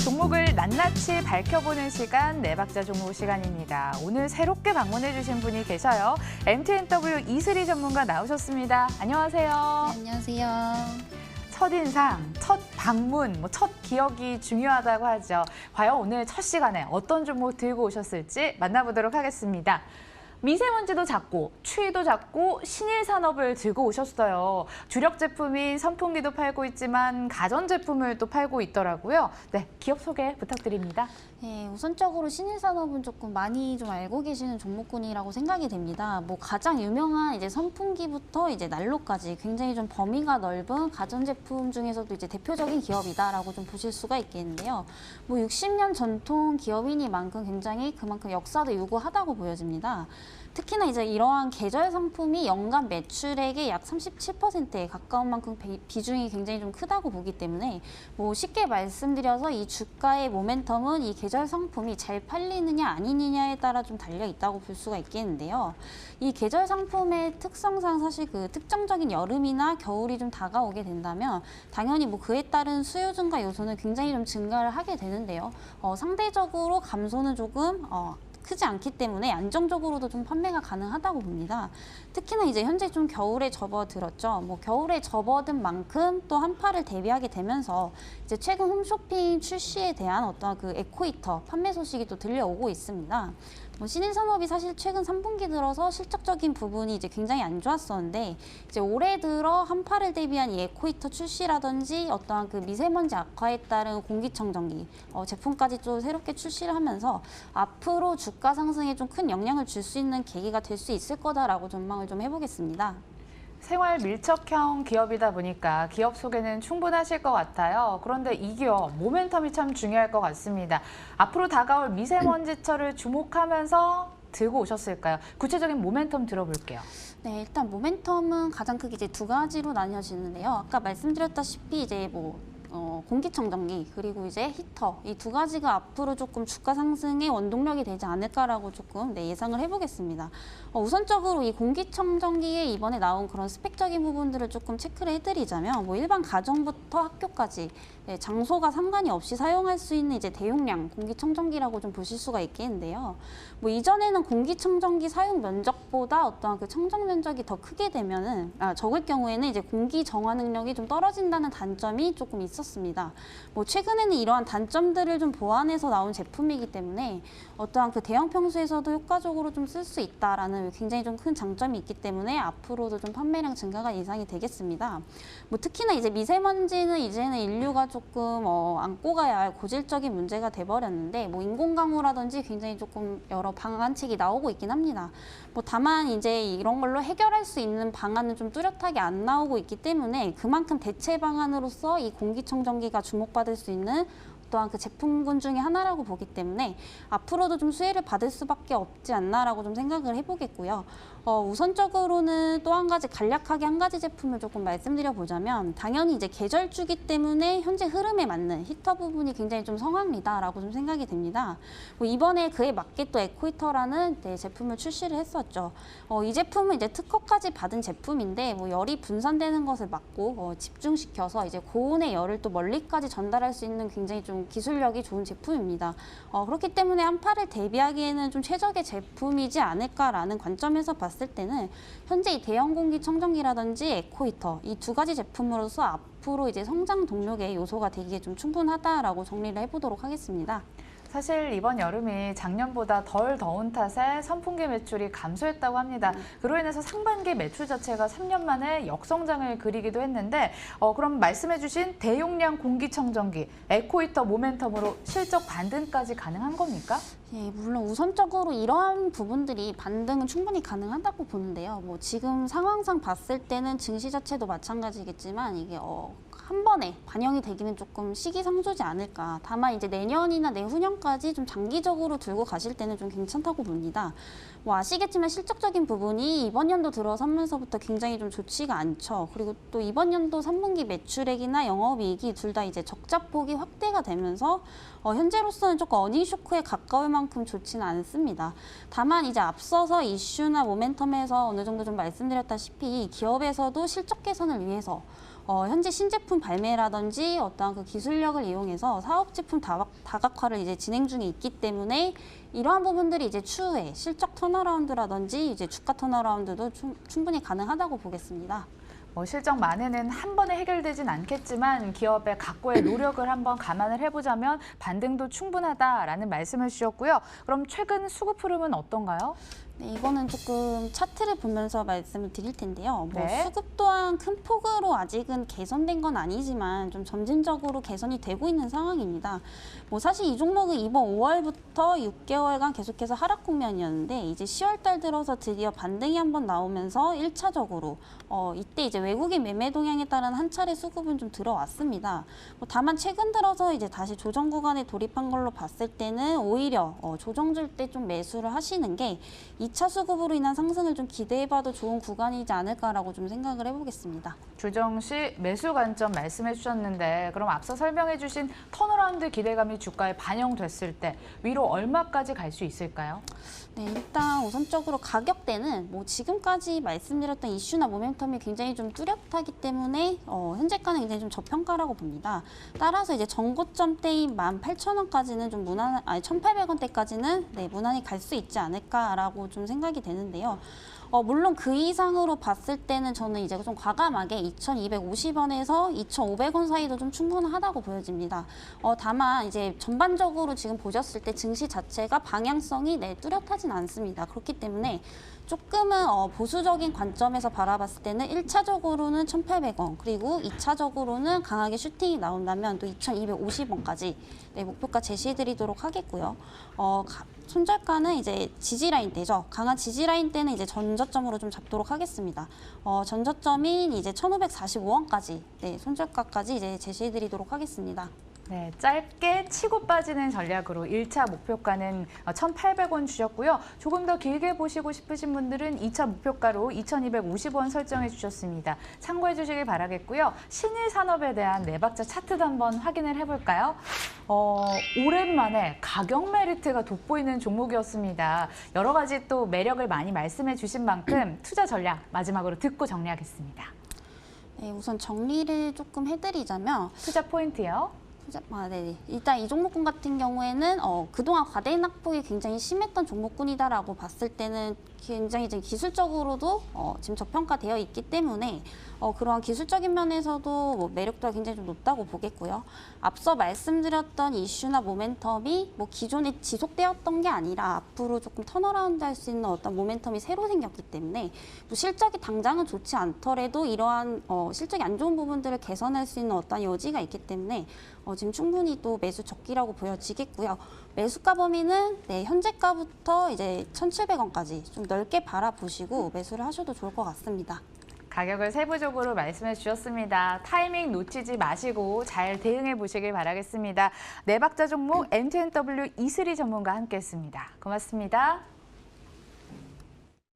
종목을 낱낱이 밝혀보는 시간, 네 박자 종목 시간입니다. 오늘 새롭게 방문해주신 분이 계셔요. MTNW 이슬희 전문가 나오셨습니다. 안녕하세요. 안녕하세요. 첫인상, 첫 방문, 첫 기억이 중요하다고 하죠. 과연 오늘 첫 시간에 어떤 종목 들고 오셨을지 만나보도록 하겠습니다. 미세먼지도 작고 추위도 작고 신일 산업을 들고 오셨어요. 주력 제품인 선풍기도 팔고 있지만 가전 제품을 또 팔고 있더라고요. 네, 기업 소개 부탁드립니다. 네, 우선적으로 신일산업은 조금 많이 좀 알고 계시는 종목군이라고 생각이 됩니다. 뭐 가장 유명한 이제 선풍기부터 이제 난로까지 굉장히 좀 범위가 넓은 가전제품 중에서도 이제 대표적인 기업이다라고 좀 보실 수가 있겠는데요. 뭐 60년 전통 기업이니만큼 굉장히 그만큼 역사도 유구하다고 보여집니다. 특히나 이제 이러한 계절 상품이 연간 매출액의 약 37%에 가까운 만큼 비중이 굉장히 좀 크다고 보기 때문에 뭐 쉽게 말씀드려서 이 주가의 모멘텀은 이 계절 상품이 잘 팔리느냐 아니느냐에 따라 좀 달려 있다고 볼 수가 있겠는데요. 이 계절 상품의 특성상 사실 그 특정적인 여름이나 겨울이 좀 다가오게 된다면 당연히 뭐 그에 따른 수요 증가 요소는 굉장히 좀 증가를 하게 되는데요. 상대적으로 감소는 조금 크지 않기 때문에 안정적으로도 좀 판매가 가능하다고 봅니다. 특히나 이제 현재 좀 겨울에 접어들었죠. 뭐 겨울에 접어든 만큼 또 한파를 대비하게 되면서 이제 최근 홈쇼핑 출시에 대한 어떤 그 에코히터 판매 소식이 또 들려오고 있습니다. 뭐 신일산업이 사실 최근 3분기 들어서 실적적인 부분이 이제 굉장히 안 좋았었는데 이제 올해 들어 한파를 대비한 이 에코히터 출시라든지 어떠한 그 미세먼지 악화에 따른 공기청정기 제품까지 또 새롭게 출시를 하면서 앞으로 주가 상승에 좀 큰 영향을 줄 수 있는 계기가 될 수 있을 거다라고 전망을 좀 해보겠습니다. 생활 밀착형 기업이다 보니까 기업 소개는 충분하실 것 같아요. 그런데 이 기업 모멘텀이 참 중요할 것 같습니다. 앞으로 다가올 미세먼지철을 주목하면서 들고 오셨을까요? 구체적인 모멘텀 들어볼게요. 네, 일단 모멘텀은 가장 크게 이제 두 가지로 나뉘어지는데요. 아까 말씀드렸다시피 이제 공기청정기 그리고 이제 히터 이 두 가지가 앞으로 조금 주가 상승의 원동력이 되지 않을까라고 조금 예상을 해보겠습니다. 우선적으로 이 공기청정기에 이번에 나온 그런 스펙적인 부분들을 조금 체크를 해드리자면 뭐 일반 가정부터 학교까지 장소가 상관이 없이 사용할 수 있는 이제 대용량 공기청정기라고 좀 보실 수가 있겠는데요. 뭐 이전에는 공기청정기 사용 면적보다 어떠한 그 청정 면적이 더 크게 되면은 적을 경우에는 이제 공기 정화 능력이 좀 떨어진다는 단점이 조금 있었습니다. 뭐 최근에는 이러한 단점들을 좀 보완해서 나온 제품이기 때문에 어떠한 그 대형 평수에서도 효과적으로 좀 쓸 수 있다라는 굉장히 좀 큰 장점이 있기 때문에 앞으로도 좀 판매량 증가가 예상이 되겠습니다. 뭐 특히나 이제 미세먼지는 이제는 인류가 조금 안고 가야 할 고질적인 문제가 돼버렸는데 뭐 인공강우라든지 굉장히 조금 여러 방안책이 나오고 있긴 합니다. 뭐 다만 이제 이런 걸로 해결할 수 있는 방안은 좀 뚜렷하게 안 나오고 있기 때문에 그만큼 대체 방안으로서 이 공기청정기가 주목받을 수 있는 또한 그 제품군 중에 하나라고 보기 때문에 앞으로도 좀 수혜를 받을 수밖에 없지 않나라고 좀 생각을 해보겠고요. 우선적으로는 또 한 가지 간략하게 한 가지 제품을 조금 말씀드려보자면 당연히 이제 계절주기 때문에 현재 흐름에 맞는 히터 부분이 굉장히 좀 성황리다라고 좀 생각이 됩니다. 뭐 이번에 그에 맞게 또 에코히터라는 제품을 출시를 했었죠. 이 제품은 이제 특허까지 받은 제품인데 뭐 열이 분산되는 것을 막고 집중시켜서 이제 고온의 열을 또 멀리까지 전달할 수 있는 굉장히 좀 기술력이 좋은 제품입니다. 그렇기 때문에 한파를 대비하기에는 좀 최적의 제품이지 않을까라는 관점에서 봤을 때는 현재 이 대형 공기 청정기라든지 에코히터 이 두 가지 제품으로서 앞으로 이제 성장 동력의 요소가 되기에 좀 충분하다라고 정리를 해보도록 하겠습니다. 사실 이번 여름이 작년보다 덜 더운 탓에 선풍기 매출이 감소했다고 합니다. 그로 인해서 상반기 매출 자체가 3년 만에 역성장을 그리기도 했는데 그럼 말씀해주신 대용량 공기청정기, 에코히터 모멘텀으로 실적 반등까지 가능한 겁니까? 예, 물론 우선적으로 이러한 부분들이 반등은 충분히 가능하다고 보는데요. 뭐 지금 상황상 봤을 때는 증시 자체도 마찬가지겠지만 이게 한 번에 반영이 되기는 조금 시기상조지 않을까. 다만 이제 내년이나 내후년까지 좀 장기적으로 들고 가실 때는 좀 괜찮다고 봅니다. 뭐 아시겠지만 실적적인 부분이 이번 연도 들어서면서부터 굉장히 좀 좋지가 않죠. 그리고 또 이번 연도 3분기 매출액이나 영업이익이 둘 다 이제 적자폭이 확대가 되면서 현재로서는 조금 어닝 쇼크에 가까울 만큼 좋지는 않습니다. 다만 이제 앞서서 이슈나 모멘텀에서 어느 정도 좀 말씀드렸다시피 기업에서도 실적 개선을 위해서 현재 신제품 발매라든지 어떠한 그 기술력을 이용해서 사업 제품 다각화를 이제 진행 중에 있기 때문에 이러한 부분들이 이제 추후에 실적 턴어라운드라든지 이제 주가 턴어라운드도 충분히 가능하다고 보겠습니다. 실적 만회는 한 번에 해결되진 않겠지만 기업의 각고의 노력을 한번 감안을 해보자면 반등도 충분하다라는 말씀을 주셨고요. 그럼 최근 수급 흐름은 어떤가요? 네, 이거는 조금 차트를 보면서 말씀을 드릴 텐데요. 네. 수급 또한 큰 폭으로 아직은 개선된 건 아니지만 좀 점진적으로 개선이 되고 있는 상황입니다. 사실 이 종목은 이번 5월부터 6개월간 계속해서 하락 국면이었는데 이제 10월 달 들어서 드디어 반등이 한번 나오면서 1차적으로 이때 이제 외국인 매매 동향에 따른 한 차례 수급은 좀 들어왔습니다. 다만 최근 들어서 이제 다시 조정 구간에 돌입한 걸로 봤을 때는 오히려 조정 줄 때 좀 매수를 하시는 게 2차 수급으로 인한 상승을 좀 기대해봐도 좋은 구간이지 않을까라고 좀 생각을 해보겠습니다. 조정 시 매수 관점 말씀해 주셨는데 그럼 앞서 설명해 주신 턴어라운드 기대감이 주가에 반영됐을 때 위로 얼마까지 갈 수 있을까요? 네, 일단 우선적으로 가격대는 지금까지 말씀드렸던 이슈나 모멘텀이 굉장히 좀 뚜렷하기 때문에 현재가는 굉장히 좀 저평가라고 봅니다. 따라서 이제 전고점 대인 18,000원까지는 좀 1,800원대까지는 무난히 갈 수 있지 않을까라고 좀 생각이 되는데요. 물론 그 이상으로 봤을 때는 저는 이제 좀 과감하게 2,250원에서 2,500원 사이도 좀 충분하다고 보여집니다. 다만 이제 전반적으로 지금 보셨을 때 증시 자체가 방향성이 뚜렷하진 않습니다. 그렇기 때문에 조금은 보수적인 관점에서 바라봤을 때는 1차적으로는 1,800원 그리고 2차적으로는 강하게 슈팅이 나온다면 또 2,250원까지 목표가 제시해드리도록 하겠고요. 손절가는 이제 지지라인대죠. 강한 지지라인대는 이제 전저점으로 좀 잡도록 하겠습니다. 전저점인 이제 1,545원까지 손절가까지 이제 제시해드리도록 하겠습니다. 네, 짧게 치고 빠지는 전략으로 1차 목표가는 1,800원 주셨고요. 조금 더 길게 보시고 싶으신 분들은 2차 목표가로 2,250원 설정해 주셨습니다. 참고해 주시길 바라겠고요. 신일 산업에 대한 네 박자 차트도 한번 확인을 해볼까요? 오랜만에 가격 메리트가 돋보이는 종목이었습니다. 여러 가지 또 매력을 많이 말씀해 주신 만큼 투자 전략 마지막으로 듣고 정리하겠습니다. 네, 우선 정리를 조금 해드리자면 투자 포인트요. 네. 일단 이 종목군 같은 경우에는 그동안 과대인 낙폭이 굉장히 심했던 종목군이다라고 봤을 때는 굉장히 이제 기술적으로도 지금 저평가되어 있기 때문에 그러한 기술적인 면에서도 매력도가 굉장히 좀 높다고 보겠고요. 앞서 말씀드렸던 이슈나 모멘텀이 기존에 지속되었던 게 아니라 앞으로 조금 턴어라운드 할 수 있는 어떤 모멘텀이 새로 생겼기 때문에 실적이 당장은 좋지 않더라도 이러한 실적이 안 좋은 부분들을 개선할 수 있는 어떤 여지가 있기 때문에 지금 충분히 또 매수 적기라고 보여지겠고요. 매수가 범위는 현재가부터 이제 1,700원까지 좀 넓게 바라보시고 매수를 하셔도 좋을 것 같습니다. 가격을 세부적으로 말씀해 주셨습니다. 타이밍 놓치지 마시고 잘 대응해 보시길 바라겠습니다. 네 박자 종목 MTNW 이슬이 전문가 함께했습니다. 고맙습니다.